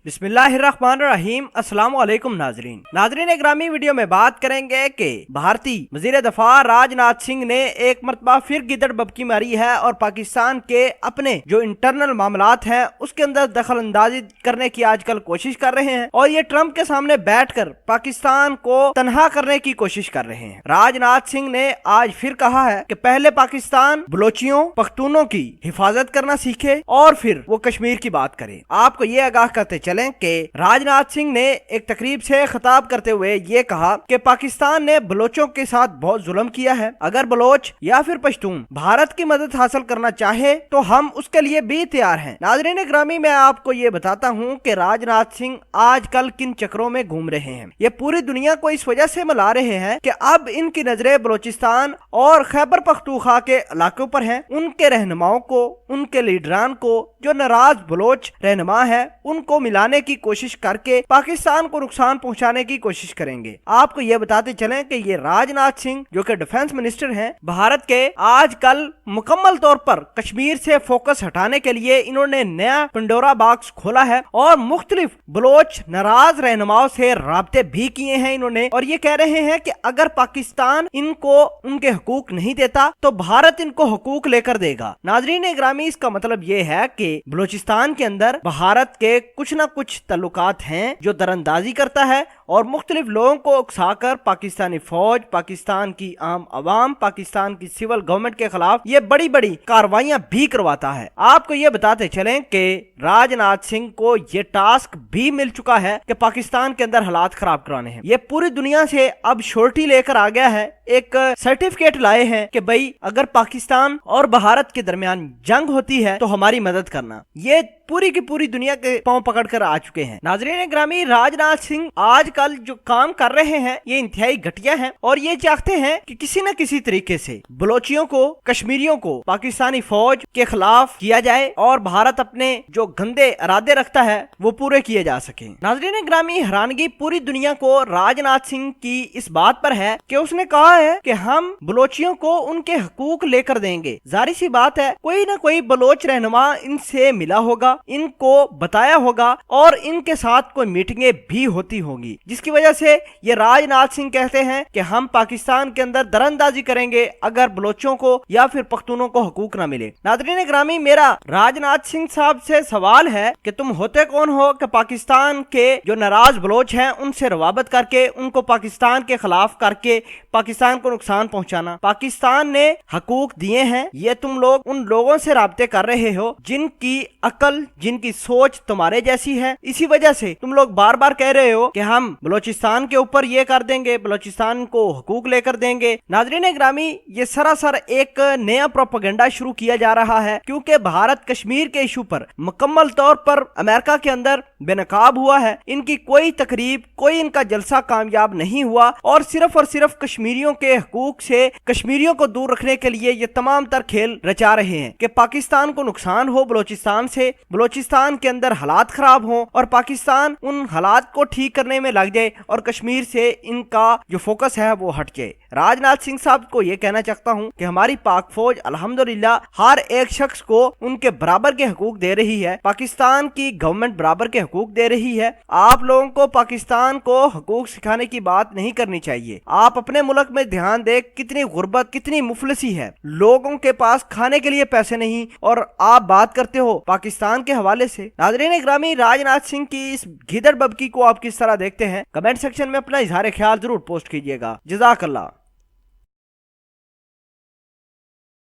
बिस्मिल्लाहिर्रहमानिर्रहीम। अस्सलाम वालेकुम नाजरीन ग्रामी, वीडियो में बात करेंगे कि भारतीय वजीर दफा राजनाथ सिंह ने एक मरतबा फिर गिदड़ बबकी मारी है और पाकिस्तान के अपने जो इंटरनल मामलात हैं उसके अंदर दखल अंदाजी करने की आजकल कोशिश कर रहे हैं और ये ट्रंप के सामने बैठकर पाकिस्तान को तनहा करने की कोशिश कर रहे हैं। राजनाथ सिंह ने आज फिर कहा है कि पहले पाकिस्तान बलोचियों पख्तूनों की हिफाजत करना सीखे और फिर वो कश्मीर की बात करे। आपको ये आगाह करते चलें कि राजनाथ सिंह ने एक तकरीब से खिताब करते हुए ये कहा कि पाकिस्तान ने बलोचों के साथ बहुत जुल्म किया है। अगर बलोच या फिर पश्तून भारत की मदद हासिल करना चाहे तो हम उसके लिए भी तैयार हैं। नाज़रीन ग्रामी, मैं आपको ये बताता हूँ कि राजनाथ सिंह आजकल किन चक्रों में घूम रहे हैं। ये पूरी दुनिया को इस वजह से मिला रहे हैं कि अब इनकी नजरें बलोचिस्तान और खैबर पख्तूनख्वा के इलाकों पर हैं। उनके रहनुमाओं को, उनके लीडरान को, जो नाराज बलोच रहनुमा है, उनको मिलाने की कोशिश करके पाकिस्तान को नुकसान पहुंचाने की कोशिश करेंगे। आपको ये बताते चलें कि ये राजनाथ सिंह जो कि डिफेंस मिनिस्टर हैं भारत के, आजकल मुकम्मल तौर पर कश्मीर से फोकस हटाने के लिए इन्होंने नया पंडोरा बॉक्स खोला है और मुख्तलिफ बलोच नाराज रहनुमाओं से राब्ते भी किए हैं इन्होंने, और ये कह रहे हैं कि अगर पाकिस्तान इनको उनके हुकूक नहीं देता तो भारत इनको हुकूक लेकर देगा। नाजरीन ग्रामी, इसका मतलब ये है कि बलूचिस्तान के अंदर भारत के कुछ न कुछ तल्लुकात हैं जो दरअंदाजी करता है और मुख्तलिफ लोगों को उकसाकर पाकिस्तानी फौज, पाकिस्तान की आम आवाम, पाकिस्तान की सिविल गवर्नमेंट के खिलाफ ये बड़ी बड़ी कार्रवाइयां भी करवाता है। आपको ये बताते चलें कि राजनाथ सिंह को ये टास्क भी मिल चुका है कि पाकिस्तान के अंदर हालात खराब कराने हैं। ये पूरी दुनिया से अब श्योरिटी लेकर आ गया है, एक सर्टिफिकेट लाए हैं कि भाई अगर पाकिस्तान और भारत के दरमियान जंग होती है तो हमारी मदद करना। ये पूरी की पूरी दुनिया के पांव पकड़कर आ चुके हैं। नाज़रीन ग्रामी, राजनाथ सिंह आजकल जो काम कर रहे हैं ये इंतहाई घटिया है और ये चाहते हैं कि किसी न किसी तरीके से बलोचियों को, कश्मीरियों को पाकिस्तानी फौज के खिलाफ किया जाए और भारत अपने जो गंदे इरादे रखता है वो पूरे किए जा सके। नाज़रीन ग्रामी, हैरानगी पूरी दुनिया को राजनाथ सिंह की इस बात पर है कि उसने कहा है कि हम बलोचियों को उनके हकूक लेकर देंगे। जाहिर सी बात है कोई ना कोई बलोच रहनुमा इनसे मिला होगा, इनको बताया होगा और इनके साथ कोई मीटिंगें भी होती होंगी, जिसकी वजह से ये राजनाथ सिंह कहते हैं कि हम पाकिस्तान के अंदर दरअंदाजी करेंगे अगर बलोचों को या फिर पख्तूनों को हकूक ना मिले। नाज़रीन ग्रामी, मेरा राजनाथ सिंह साहब से सवाल है कि तुम होते कौन हो कि पाकिस्तान के जो नाराज बलोच हैं उनसे रवाबत करके उनको पाकिस्तान के खिलाफ करके पाकिस्तान को नुकसान पहुंचाना। पाकिस्तान ने हकूक दिए हैं, ये तुम लोग उन लोगों से राब्ते कर रहे हो जिनकी अकल, जिनकी सोच तुम्हारे जैसी है। इसी वजह से तुम लोग बार बार कह रहे हो कि हम बलूचिस्तान के ऊपर ये कर देंगे, बलूचिस्तान को हुकूक लेकर देंगे। नाज़रीन ग्रामी, ये सरासर एक नया प्रोपेगेंडा शुरू किया जा रहा है क्योंकि भारत कश्मीर के इशू पर मुकम्मल तौर पर अमेरिका के अंदर बेनकाब हुआ है। इनकी कोई तकरीब, कोई इनका जलसा कामयाब नहीं हुआ और सिर्फ कश्मीरियों के हकूक से, कश्मीरियों को दूर रखने के लिए ये तमाम तर खेल रचा रहे हैं कि पाकिस्तान को नुकसान हो बलूचिस्तान से, बलूचिस्तान के अंदर हालात खराब हो और पाकिस्तान उन हालात को ठीक करने में लग जाए और कश्मीर से इनका जो फोकस है वो हट जाए। राजनाथ सिंह साहब को ये कहना चाहता हूँ कि हमारी पाक फौज अल्हम्दुलिल्लाह हर एक शख्स को उनके बराबर के हकूक दे रही है, पाकिस्तान की गवर्नमेंट बराबर के हकूक दे रही है। आप लोगों को पाकिस्तान को हकूक सिखाने की बात नहीं करनी चाहिए। आप अपने मुल्क में ध्यान दे, कितनी गुर्बत, कितनी मुफलिसी है, लोगों के पास खाने के लिए पैसे नहीं और आप बात करते हो पाकिस्तान के हवाले से। नाज़रीन ग्रामी, राजनाथ सिंह की इस गिदड़ बबकी को आप किस तरह देखते हैं? कमेंट सेक्शन में अपना इजहार ख्याल जरूर पोस्ट कीजिएगा। जज़ाकल्लाह।